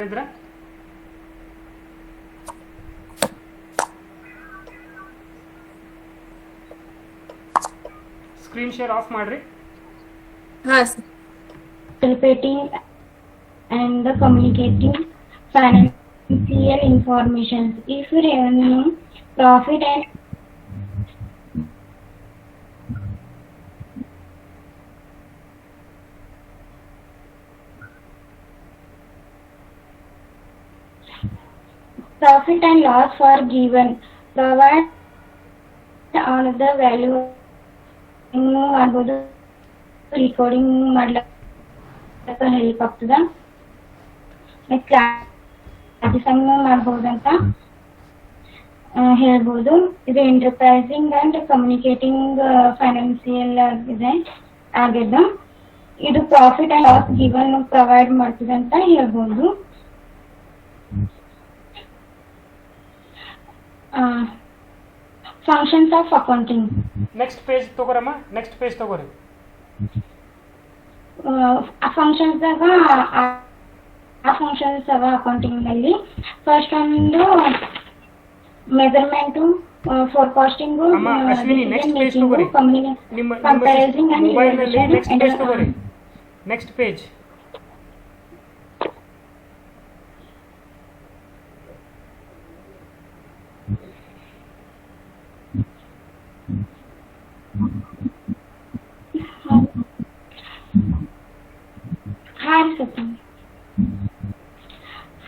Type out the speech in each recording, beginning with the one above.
ಇದ್ರ screen share of ಮಾಡ್ರಿ. Participating and the communicating financial information. If revenue, profit and loss are given, provide on the value ಮಾಡ್ಬೋದು, recording ಮಾಡ್ಲಿಕ್ಕೆ help ಆಗ್ತದ, ಕ್ಲಾಸಿಫೈಂಗ್ ಮಾಡ್ಬೋದಂತ ಹೇಳ್ಬೋದು. ಇದು enterprising and communicating financial ಆಗ್ಯದ. ಇದು profit and loss given provide ಮಾಡ್ತದೆ ಅಂತ ಹೇಳ್ಬೋದು. Functions of accounting. Next page ತಗೋರಮ್ಮ, ನೆಕ್ಸ್ಟ್ ಪೇಜ್ ತಗೋರಿ. ಫಂಕ್ಷನ್ಸ್ ಅವ ಅಕೌಂಟಿಂಗ್ ನಲ್ಲಿ ಫಸ್ಟ್ ಒಂದು measurement, forecasting, comparison and next page ತಗೋರಿ. Next page.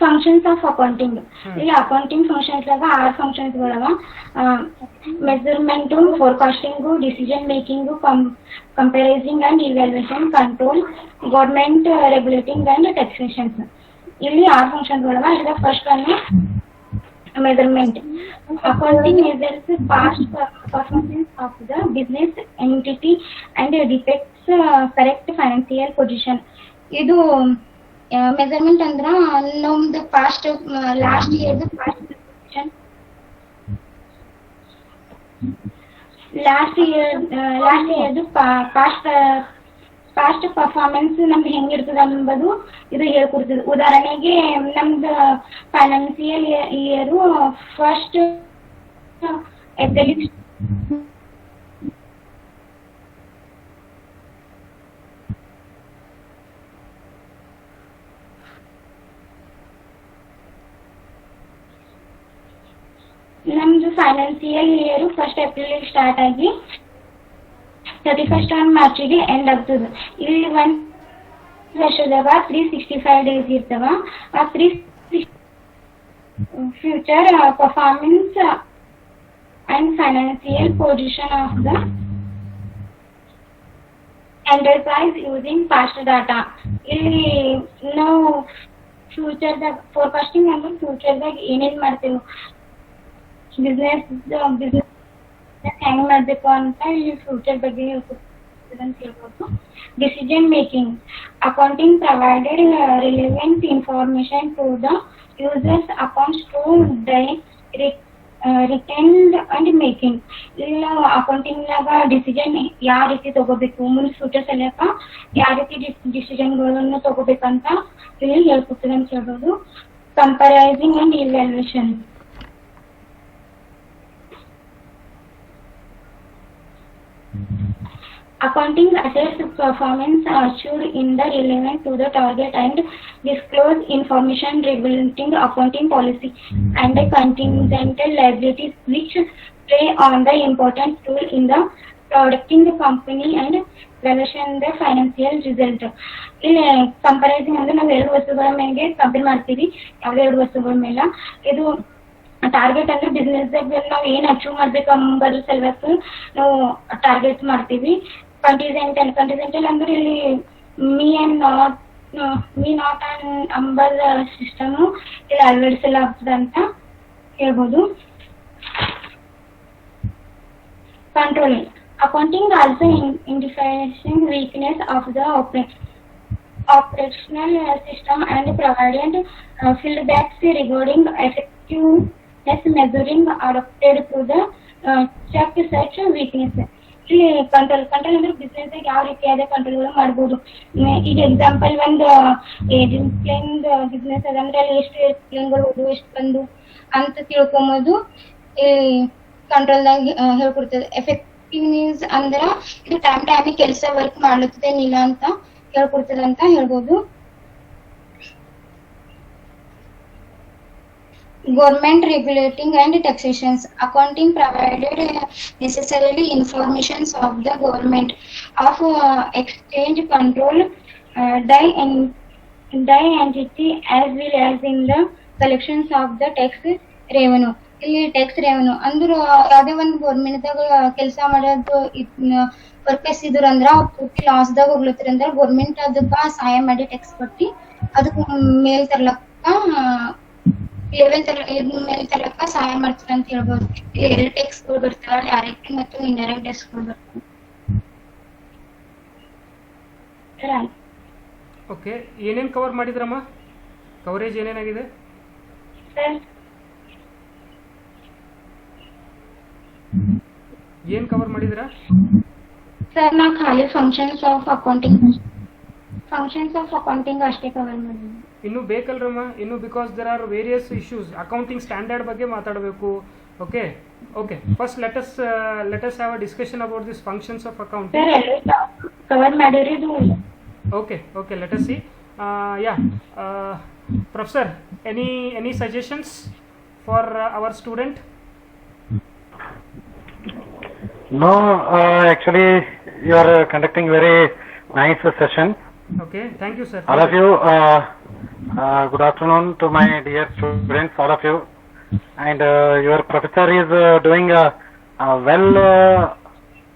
Functions of accounting. ಇಲ್ಲಿ ಅಕೌಂಟಿಂಗ್ ಫಂಕ್ಷನ್ಸ್ ದಾಗ 6 ಫಂಕ್ಷನ್ಸ್ ಗಳವ. Measurement, forecasting, decision making, comparising and evaluation, control, government regulating and taxation. ಇಲ್ಲಿ 6 functions ಗಳವ. ಇದರ ಫಸ್ಟ್ ಅನ್ನು measurement. Accounting measures past performance of the business entity and depicts correct financial position. ಇದು measurement ಅಂದ್ರ ನಮ್ದು past last year past position, last year past performance ನಮ್ದು ಹೆಂಗಿರ್ತದ ಅನ್ನೋದು ಇದು ಹೇಳ್ಕೊಡ್ತದೆ. ಉದಾಹರಣೆಗೆ ನಮ್ದು ಫೈನಾನ್ಸಿಯಲ್ ಇಯರ್ ಫಸ್ಟ್ ಏಪ್ರಿಲ್ ನಮ್ದು financial year first April start ಆಗಿ 31st ಮಾರ್ಚಿಗೆ ಎಂಡ್ ಆಗ್ತದೆ. ಇಲ್ಲಿ ಒಂದು ವರ್ಷದಾಗ 365 ಡೇಸ್ ಇರ್ತವ. ಆ 360 future performance and financial position of the enterprise using past data. ಇಲ್ಲಿ ನಾವು ಫ್ಯೂಚರ್ದಾಗ ಫೋರ್ಕಾಸ್ಟಿಂಗ್ ಅಂದ್ರೆ ಫ್ಯೂಚರ್ದಾಗ ಏನೇನ್ ಮಾಡ್ತೇವೆ, ಬಿಸ್ನೆಸ್ ಹೆಂಗ್ ಮಾಡ್ಬೇಕು ಅಂತ ಇಲ್ಲಿ ಫ್ಯೂಚರ್ ಬಗ್ಗೆ ಹೇಳ್ಬೋದು. Decision making. Accounting provided relevant information to the users accounts to retained and making. ಇಲ್ಲಿ ನಾವು ಅಕೌಂಟಿಂಗ್ ನಾಗ ಡಿಸಿಷನ್ ಯಾವ ರೀತಿ ತಗೋಬೇಕು, ಮುಂದೆ ಫ್ಯೂಚರ್ ಸಲಕ ಯಾವ ರೀತಿ ಡಿಸಿಷನ್ಗಳನ್ನು ತಗೋಬೇಕಂತ ಇಲ್ಲಿ ಹೇಳ್ಕೊಡ್ತದೆ ಅಂತ ಹೇಳ್ಬೋದು. Comparising and evaluation. Accounting assess performance achieved in the relevant to the target and disclose information regulating accounting policy and the contingent liabilities which play on the important role in the protecting the company and relation the financial result. ಇಲ್ಲಿ ಕಂಪೇರಿಸಿಂಗ್ ಅಂದ್ರೆ ನಾವು 2 ವಸ್ತುಗಳ ಮೇಲೆ compare ಮಾಡ್ತೀವಿ, ಯಾವುದೇ 2 ವಸ್ತುಗಳ ಮೇಲೆ. ಇದು ಟಾರ್ಗೆಟ್ ಅಂದ್ರೆ ಬಿಸ್ನೆಸ್ ನಾವು ಏನ್ ಅಚೀವ್ ಮಾಡ್ಬೇಕು ಅಂಬದ್ರ ಸಲುವಾಗಿ ನಾವು ಟಾರ್ಗೆಟ್ ಮಾಡ್ತೀವಿ. ಕಂಟಿಜೆಂಟಲ್ ಅಂದ್ರೆ ಇಲ್ಲಿ ಮೀ ನಾಟ್ ಅಂಬರ್ ಸಿಸ್ಟಮ್ ಇಲ್ಲಿ ಅಳವಡಿಸಲಾಗ್ತದೆ ಅಂತ ಹೇಳ್ಬೋದು. Controlling. Accounting also identifying weakness of the operational system and provided feedbacks regarding effectiveness measuring adopted to the check such weakness. ಇಲ್ಲಿ ಕಂಟ್ರೋಲ್ ಅಂದ್ರೆ ಬಿಸ್ನೆಸ್ ಯಾವ ರೀತಿಯಾದ ಕಂಟ್ರೋಲ್ ಮಾಡ್ಬೋದು. ಈಗ ಎಕ್ಸಾಂಪಲ್ ಒಂದು ಏರ್ಪ್ಲೇನ್ ಬಿಸ್ನೆಸ್ ಅದ ಅಂದ್ರೆ ಅಲ್ಲಿ ಎಷ್ಟು ಏರ್ಪ್ಲೇನ್ಗಳು ಹೋದು ಎಷ್ಟು ಬಂದು ಅಂತ ತಿಳ್ಕೊಂಬೋದು ಈ ಕಂಟ್ರೋಲ್ದಾಗ ಹೇಳ್ಕೊಡ್ತದೆ. ಎಫೆಕ್ಟಿವ್ನೆಸ್ ಅಂದ್ರ ಇದು ಟೈಮಿಗೆ ಕೆಲಸ ವರ್ಕ್ ಮಾಡ್ಲತ್ತದೇನಿಲ್ಲ ಅಂತ ಹೇಳ್ಕೊಡ್ತದೆ ಅಂತ ಹೇಳ್ಬೋದು. Government regulating and taxations. Accounting provided necessarily informations of the government of exchange control die entity as well as in the collections of the tax revenue. ಇಲ್ಲಿ ಟ್ಯಾಕ್ಸ್ ರೆವೆನ್ಯೂ ಅಂದ್ರೆ ಯಾವುದೇ ಒಂದು ಗೌರ್ಮೆಂಟ್ದಾಗ ಕೆಲಸ ಮಾಡೋದು ಪರ್ಪಸ್ ಇದ್ರ ಅಂದ್ರ ಪೂರ್ತಿ ಲಾಸ್ದಾಗ ಹೋಗ್ಲತ್ತರ ಅಂದ್ರ ಗೌರ್ಮೆಂಟ್ ಅದಕ್ಕ ಸಹಾಯ ಮಾಡಿ ಟ್ಯಾಕ್ಸ್ ಕಟ್ಟಿ ಅದಕ್ಕೆ ಮೇಲ್ ತರ್ಲಕ್ಕ ಲೆವೆಲ್ ಮೇಲೆ ತರಕ ಸಹಾಯ ಮಾಡ್ತಾರೆ ಅಂತ ಹೇಳ್ಬೋದು. ಎರಡು ಟ್ಯಾಕ್ಸ್ಗಳು ಬರ್ತಾವ, ಡೈರೆಕ್ಟ್ ಮತ್ತು ಇಂಡೈರೆಕ್ಟ್ ಟ್ಯಾಕ್ಸ್ಗಳು ಬರ್ತಾವೆ. ಓಕೆ, ಏನೇನು ಕವರ್ ಮಾಡಿದ್ರಮ್ಮ? ಕವರೇಜ್ ಏನೇನಾಗಿದೆ ಸರ್? ಏನು ಕವರ್ ಮಾಡಿದಿರಾ ಸರ್ ನಾ ಖಾಲಿ ಫಂಕ್ಷನ್ಸ್ ಆಫ್ ಅಕೌಂಟಿಂಗ್ ಅಷ್ಟೇ ಕವರ್ ಮಾಡಿದ್ದೀನಿ. ಇನ್ನೂ ಬೇಕಲ್ರಮ್ಮ, ಇನ್ನು because there are various issues. Accounting standard ಬಗ್ಗೆ ಮಾತಾಡಬೇಕು. Okay okay, first let us have a discussion about this functions of accounting. Sir ಎಲ್ಲ ಕವರ್ ಮಾಡಿರಿ ಇದು. Okay okay, let us see. Yeah professor, any suggestions for our student? No, actually you are conducting very nice session. Okay, thank you sir. All of you, good afternoon to my dear students, all of you. And your professor is doing well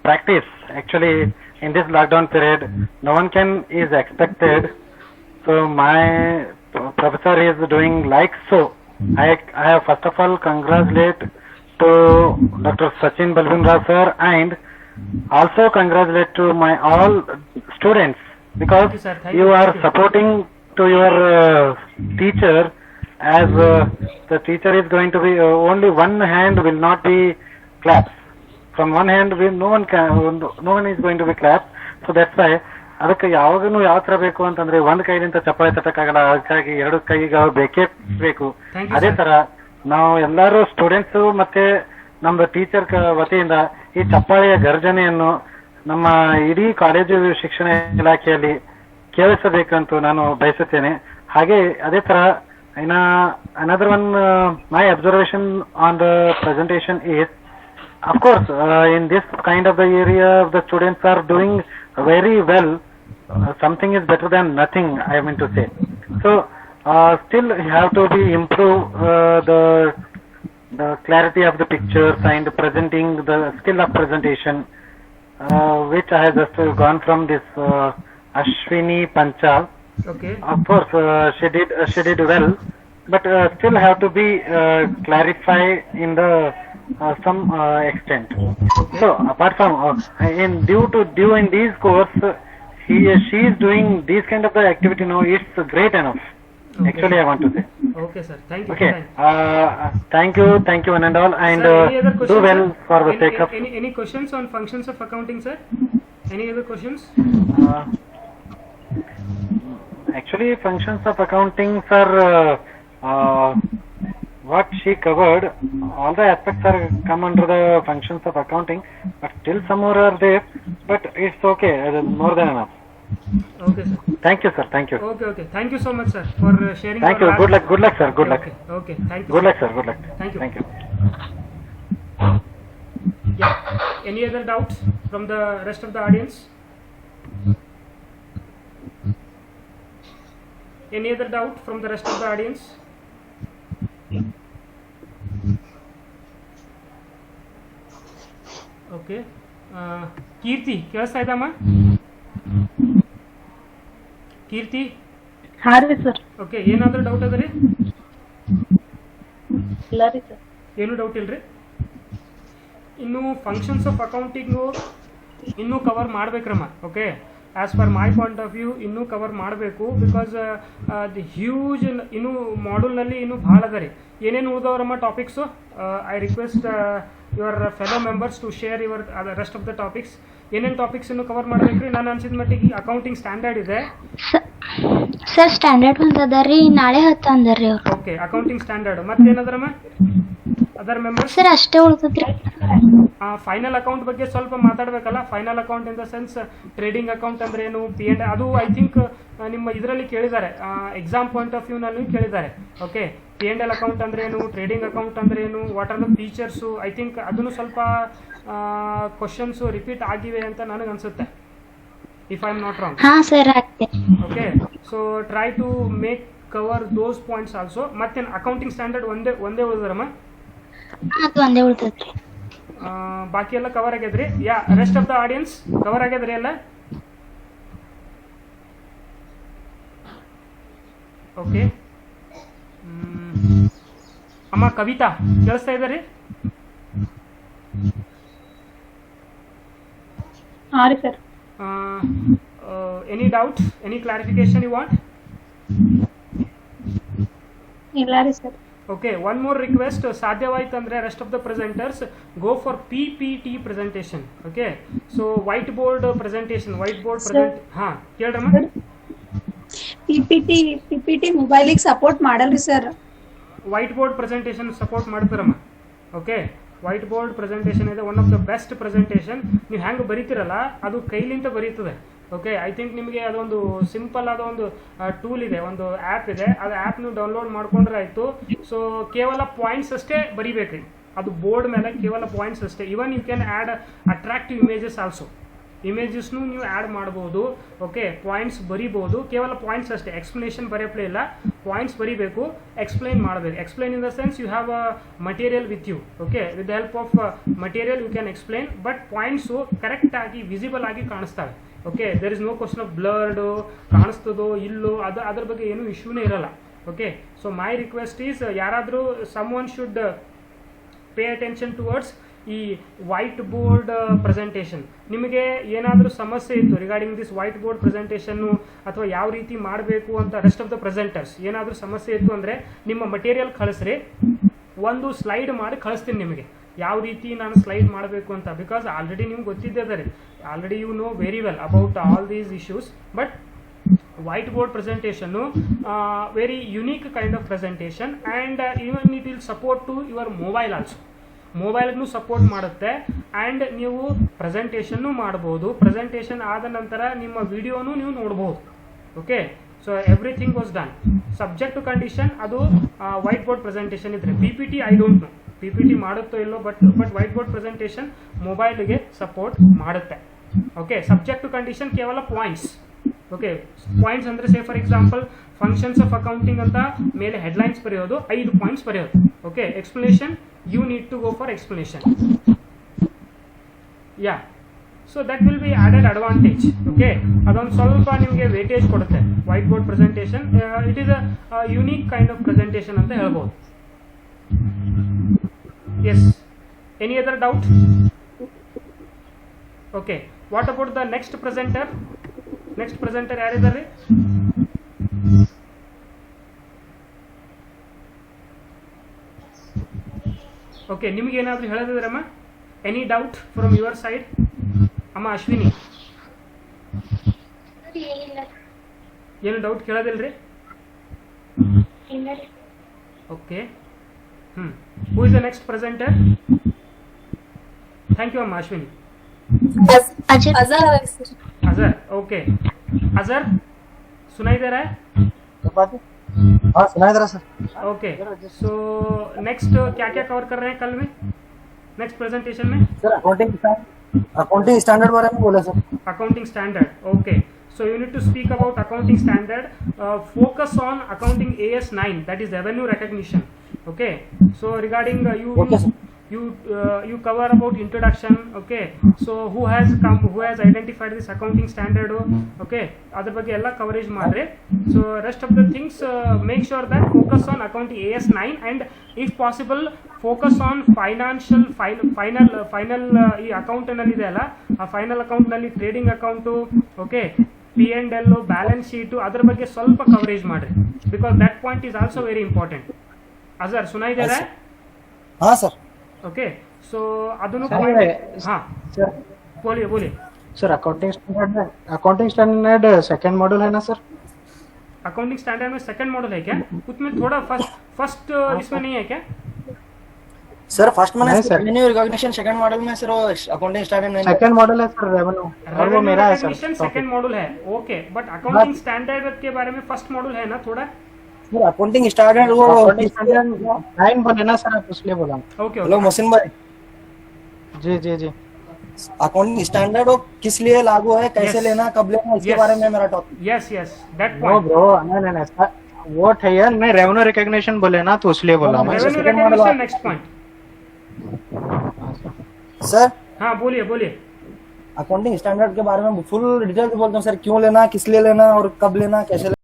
practice. Actually, in this lockdown period, no one is expected. So my professor is doing like so. I have first of all congratulate to Dr. Sachin Balvindra sir, and also congratulate to my all students, because you are supporting to your teacher, as the teacher is going to be only one hand will not be claps. From one hand no one is going to be claps. So that's why ಅದಕ್ಕೆ ಯಾವಾಗಲೂ ಯಾವ ತರ ಬೇಕು ಅಂತಂದ್ರೆ ಒಂದ್ ಕೈಲಿಂದ ಚಪ್ಪಾಳೆ ತಟ್ಟಕ್ಕಾಗಲ್ಲ, ಅದಕ್ಕಾಗಿ ಎರಡು ಕೈಗೆ ಬೇಕೇ ಬೇಕು. ಅದೇ ತರ ನಾವು ಎಲ್ಲರೂ ಸ್ಟೂಡೆಂಟ್ಸ್ ಮತ್ತೆ ನಮ್ಮ ಟೀಚರ್ ವತಿಯಿಂದ ಈ ಚಪ್ಪಾಳೆಯ ಗರ್ಜನೆಯನ್ನು ನಮ್ಮ ಇಡೀ ಕಾಲೇಜು ಶಿಕ್ಷಣ ಇಲಾಖೆಯಲ್ಲಿ ಕೇಳಿಸಬೇಕಂತ ನಾನು ಬಯಸುತ್ತೇನೆ. ಹಾಗೆ ಅದೇ ತರ another one my observation on the presentation is, of course in this kind of the area the students are doing very well. Something is better than nothing, I mean to say. So still you have to be improve the clarity of the pictures and presenting the skill of presentation, which I have just gone from this Ashwini Panchal. Okay. Of course she did well, but still have to be clarify in the some extent. So apart from due in these course she is doing these kind of the activity now, it's great enough. Okay. Actually I want to say. Okay sir, thank you. Okay, thank you one and all, and sir, any other questions, do well sir? for the sake of any questions on functions of accounting, sir? Any other questions? Actually functions of accounting, sir, what she covered, all the aspects are come under the functions of accounting, but still some more are there, but it's okay, more than enough. Okay sir, thank you sir, thank you. Okay, thank you so much sir for sharing. Thank you, good luck sir, good luck. Okay, thank you. Good luck sir, good luck. Thank you. Thank you. Yeah, any other doubts from the rest of the audience? Any other doubt from the rest of the audience? Okay, ಕೀರ್ತಿ ಕೇಳಿಸ್ತಾ ಇದ್ದಮ್ಮ? ಕೀರ್ತಿ, ಹಾರಿ sir. Okay, ಏನಾದರೂ doubt ಅದ ರೀ? ಇಲ್ಲ ರೀ sir, ಏನು doubt ಇಲ್ರಿ. ಇನ್ನು ಫಂಕ್ಷನ್ಸ್ ಆಫ್ ಅಕೌಂಟಿಂಗು ಇನ್ನೂ ಕವರ್ ಮಾಡ್ಬೇಕ್ರಮ್ಮ. Okay, as per my point of view ಇನ್ನೂ ಕವರ್ ಮಾಡಬೇಕು, ಬಿಕಾಸ್ ದಿ ಹ್ಯೂಜ್ ಇನ್ನೂ ಮಾಡ್ಯೂಲ್ನಲ್ಲಿ ಇನ್ನೂ ಭಾಳ ಅದ ರೀ. ಏನೇನು ಉಳಿದವ್ರಮ್ಮ topics? I request your fellow members to share your rest of the topics. ಏನೇನು ಟಾಪಿಕ್ಸ್ ಇನ್ನೂ ಕವರ್ ಮಾಡಬೇಕು ರೀ? ನಾನು ಅನ್ಸಿದ ಮಟ್ಟಿಗೆ ಅಕೌಂಟಿಂಗ್ ಸ್ಟ್ಯಾಂಡರ್ಡ್ ಇದೆ. ಸರ್ ಸ್ಟ್ಯಾಂಡರ್ಡ್ ಒಂದು ಅದ ರೀ, ನಾಳೆ 10 ಅಂದರ್ರಿ ಅವ್ರು. Okay, accounting standard. ಮತ್ತೇನದ್ರಮ್ಮ ಅದರ್ ಮೆಂಬರ್ಸ್? ಸರ್ ಅಷ್ಟೇ ಉಳ್ತದ್ರಿ. ಫೈನಲ್ ಅಕೌಂಟ್ ಬಗ್ಗೆ ಸ್ವಲ್ಪ ಮಾತಾಡಬೇಕಲ್ಲ. Final account in the sense trading account ಅಂದ್ರೆ ಏನು, ಪಿ ಅಂಡ್ ಅದು ಐ ಥಿಂಕ್ ನಿಮ್ಮ ಇದರಲ್ಲಿ ಕೇಳಿದ್ದಾರೆ, ಎಕ್ಸಾಮ್ ಪಾಯಿಂಟ್ ಆಫ್ ವ್ಯೂನಲ್ಲಿ ಕೇಳಿದ್ದಾರೆ. Okay, P and L account ಅಂದ್ರೆ ಏನು, ಟ್ರೇಡಿಂಗ್ ಅಕೌಂಟ್ ಅಂದ್ರೆ ಏನು, what are the features, I think ಅದನ್ನು ಸ್ವಲ್ಪ ಕ್ವಶನ್ಸು ರಿಪೀಟ್ ಆಗಿವೆ ಅಂತ ನನಗೆ ಅನಿಸುತ್ತೆ, if I am not wrong. ಹಾಂ ಸರ್ ಆಗ್ತೆ. Okay, so try to make cover those points also. ಮತ್ತೇನು ಅಕೌಂಟಿಂಗ್ ಸ್ಟ್ಯಾಂಡರ್ಡ್ ಒಂದೇ ಉಳಿದ್ರಮ್ಮ? ಅದು ಒಂದೇ ಉಳ್ತದ್ರಿ. ಬಾಕಿ ಎಲ್ಲ ಕವರ್ ಆಗ್ಯದ್ರಿ? Yeah, rest of the audience cover ಆಗ್ಯದ್ರಿ ಎಲ್ಲ? ಓಕೆ. ಅಮ್ಮ ಕವಿತಾ ಕೇಳಿಸ್ತಾ ಇದ್ದಾರೆ? ಹಾಂ ರೀ sir. Any doubt, any clarification you want? ಇಲ್ಲ ರೀ sir. Okay, one more request, ಸಾಧ್ಯವಾಯ್ತು ಅಂದರೆ rest of the presenters go for PPT presentation. Okay, so white board presentation, white board present. ಹಾಂ ಕೇಳ್ರಮ್ಮ. PPT ಮೊಬೈಲಿಗೆ ಸಪೋರ್ಟ್ ಮಾಡಲ್ರಿ ಸರ್. ವೈಟ್ ಬೋರ್ಡ್ ಪ್ರೆಸೆಂಟೇಷನ್ ಸಪೋರ್ಟ್ ಮಾಡ್ತಾರಮ್ಮ. ಓಕೆ, ವೈಟ್ ಬೋರ್ಡ್ ಪ್ರೆಸೆಂಟೇಷನ್ ಇದೆ one of the best presentation. ನೀವು ಹೆಂಗೆ ಬರೀತಿರಲ್ಲ ಅದು ಕೈಲಿಂದ ಬರೀತದೆ. ಓಕೆ, ಐ ಥಿಂಕ್ ನಿಮಗೆ ಅದೊಂದು ಸಿಂಪಲ್ ಆದ ಒಂದು ಟೂಲ್ ಇದೆ, ಒಂದು ಆ್ಯಪ್ ಇದೆ, ಅದು ಆ್ಯಪ್ ನೀವು ಡೌನ್ಲೋಡ್ ಮಾಡ್ಕೊಂಡ್ರೆ ಆಯಿತು. ಸೊ ಕೇವಲ ಪಾಯಿಂಟ್ಸ್ ಅಷ್ಟೇ ಬರೀಬೇಕ್ರಿ, ಅದು ಬೋರ್ಡ್ ಮೇಲೆ ಕೇವಲ ಪಾಯಿಂಟ್ಸ್ ಅಷ್ಟೇ. Even you can add attractive images also, ಇಮೇಜಸ್ನು ನೀವು ಆ್ಯಡ್ ಮಾಡ್ಬೋದು. ಓಕೆ, ಪಾಯಿಂಟ್ಸ್ ಬರಿಬೋದು, ಕೇವಲ ಪಾಯಿಂಟ್ಸ್ ಅಷ್ಟೇ, ಎಕ್ಸ್ಪ್ಲನೇಷನ್ ಬರೆಯಪ್ಲೇ ಇಲ್ಲ, ಪಾಯಿಂಟ್ಸ್ ಬರಿಬೇಕು, ಎಕ್ಸ್ಪ್ಲೈನ್ ಮಾಡಬೇಕು. Explain in the sense you have a material with you. Okay, with the help of material you can explain, but points ಕರೆಕ್ಟಾಗಿ ವಿಸಿಬಲ್ ಆಗಿ ಕಾಣಿಸ್ತವೆ. Okay, there is no question of blurred, ಕಾಣಿಸ್ತದೋ ಇಲ್ಲೋ, ಅದ್ರ ಬಗ್ಗೆ ಏನೂ ಇಶ್ಯೂನೇ ಇರಲ್ಲ. Okay, so my request is, ಯಾರಾದರೂ someone should pay attention towards ಈ ವೈಟ್ ಬೋರ್ಡ್ ಪ್ರೆಸೆಂಟೇಷನ್. ನಿಮಗೆ ಏನಾದರೂ ಸಮಸ್ಯೆ ಇತ್ತು ರಿಗಾರ್ಡಿಂಗ್ ದಿಸ್ ವೈಟ್ ಬೋರ್ಡ್ ಪ್ರೆಸೆಂಟೇಷನ್ನು, ಅಥವಾ ಯಾವ ರೀತಿ ಮಾಡಬೇಕು ಅಂತ ರೆಸ್ಟ್ ಆಫ್ ದ ಪ್ರೆಸೆಂಟರ್ಸ್ ಏನಾದರೂ ಸಮಸ್ಯೆ ಇತ್ತು ಅಂದರೆ ನಿಮ್ಮ ಮಟೀರಿಯಲ್ ಕಳಿಸ್ರಿ, ಒಂದು ಸ್ಲೈಡ್ ಮಾಡಿ ಕಳಿಸ್ತೀನಿ ನಿಮಗೆ ಯಾವ ರೀತಿ ನಾನು ಸ್ಲೈಡ್ ಮಾಡಬೇಕು ಅಂತ. ಬಿಕಾಸ್ ಆಲ್ರೆಡಿ ನಿಮ್ಗೆ ಗೊತ್ತಿದ್ದೇ ರೀ, already you know very well about all these issues. But white board presentation very unique kind of presentation, and even it will support to your mobile also. ಮೊಬೈಲ್ಗೂ ಸಪೋರ್ಟ್ ಮಾಡುತ್ತೆ, and ನೀವು ಪ್ರೆಸೆಂಟೇಷನ್ನು ಮಾಡ್ಬೋದು. Presentation ಆದ ನಂತರ ನಿಮ್ಮ ವಿಡಿಯೋನು ನೀವು ನೋಡ್ಬೋದು. Okay, so everything was done. Subject to condition ಅದು ವೈಟ್ ಬೋರ್ಡ್ ಪ್ರೆಸೆಂಟೇಷನ್ ಇದ್ರೆ. PPT I don't know PPT ಮಾಡುತ್ತೋ ಇಲ್ಲೋ, ಬಟ್ ವೈಟ್ ಬೋರ್ಡ್ ಪ್ರೆಸೆಂಟೇಷನ್ ಮೊಬೈಲ್ಗೆ ಸಪೋರ್ಟ್ ಮಾಡುತ್ತೆ. ಓಕೆ, ಸಬ್ಜೆಕ್ಟ್ ಟು ಕಂಡೀಷನ್ ಕೇವಲ ಪಾಯಿಂಟ್ಸ್. ಓಕೆ, ಪಾಯಿಂಟ್ಸ್ ಅಂದರೆ say for example functions of accounting ಅಂತ ಮೇಲೆ ಹೆಡ್ಲೈನ್ಸ್ ಬರೆಯೋದು, 5 ಪಾಯಿಂಟ್ಸ್ ಬರೆಯೋದು. Okay, explanation you need to go for explanation. Yeah, so that will be added advantage. Okay, adon ಸ್ವಲ್ಪ ನಿಮಗೆ weightage ಕೊಡುತ್ತೆ white board presentation. It is a unique kind of presentation ಅಂತ ಹೇಳ್ಬೋದು. Yes, any other doubt? Okay, what about the next presenter? Next presenter ಯಾರಿದ್ದಾರೆ? Okay, ನಿಮಗೆ ಏನಾದರೂ ಹೇಳೋದಿದ್ರಮ್ಮ? Any doubt from your side? ಅಮ್ಮ ಅಶ್ವಿನಿ, ಏನು ಡೌಟ್ ಕೇಳೋದಿಲ್ರಿ? Okay, who is the next presenter? Thank you ಅಮ್ಮ ಅಶ್ವಿನಿ. अजहर, ओके. अजहर सुनाई दे रहा है? हाँ सुनाई दे रहा सर. ओके, सो नेक्स्ट क्या क्या कवर कर रहे हैं कल में, नेक्स्ट प्रेजेंटेशन में? सर अकाउंटिंग स्टैंडर्ड बारे में बोले sir. Accounting standard, okay. So you need to speak about accounting standard. Focus on accounting AS 9, that is revenue recognition. Okay. So regarding you you cover about introduction. Okay, so who has identified this accounting standard. Okay, ಅದ್ರ ಬಗ್ಗೆ ಎಲ್ಲ coverage ಮಾಡ್ರಿ. So rest of the things make sure that focus on accounting AS 9 and if possible focus on final ಈ account ನಲ್ಲಿ ಇದೆ ಅಲ್ಲ, ಆ final account ನಲ್ಲಿ trading account, okay, P&L, balance sheet, ಅದ್ರ ಬಗ್ಗೆ ಸ್ವಲ್ಪ ಕವರೇಜ್ ಮಾಡ್ರಿ, because that point is also very important. Azhar ಸುನಾ ಇದ್ದಾರೆ? हाँ सर. ओके, सो ಅದನ್ನು Sir, हाँ सर बोलिए sir accounting standard second module है ना सर? अकाउंटिंग स्टैंडर्ड में सेकंड मॉडल है क्या? उसमें थोड़ा फर्स्ट इसमें नहीं है क्या? सर फर्स्ट में नहीं, sir. Revenue recognition second model में सर अकाउंटिंग स्टैंडर्ड में सेकंड मॉडल है सर रेवेन्यू, और वो मेरा है सर. सेकंड मॉडल है, ओके, बट अकाउंटिंग स्टैंडर्ड के बारे में फर्स्ट मॉडल है ना थोड़ा. सर अकाउंटिंग स्टैंडर्ड वो अकाउंटिंग स्टैंडर्ड 9 बोले ना सर आप, इसलिए बोला. ओके हेलो मोहसिन भाई, जी जी जी. अकाउंटिंग स्टैंडर्ड वो किस लिए लागू है, कैसे Yes. लेना, कब लेना, इसके Yes. बारे में मेरा topic. Yes that no point. Bro, नहीं सर, वो है नहीं, रेवेन्यू रिकॉग्निशन बोले ना तो इसलिए बोला मैं. रेवेन्यू second model रिकॉग्निशन है. Next point. सर हाँ बोलिए अकाउंटिंग स्टैंडर्ड के बारे में फुल डिटेल बोलते हैं सर, क्यों लेना, किस लिए लेना और कब लेना, कैसे लेना.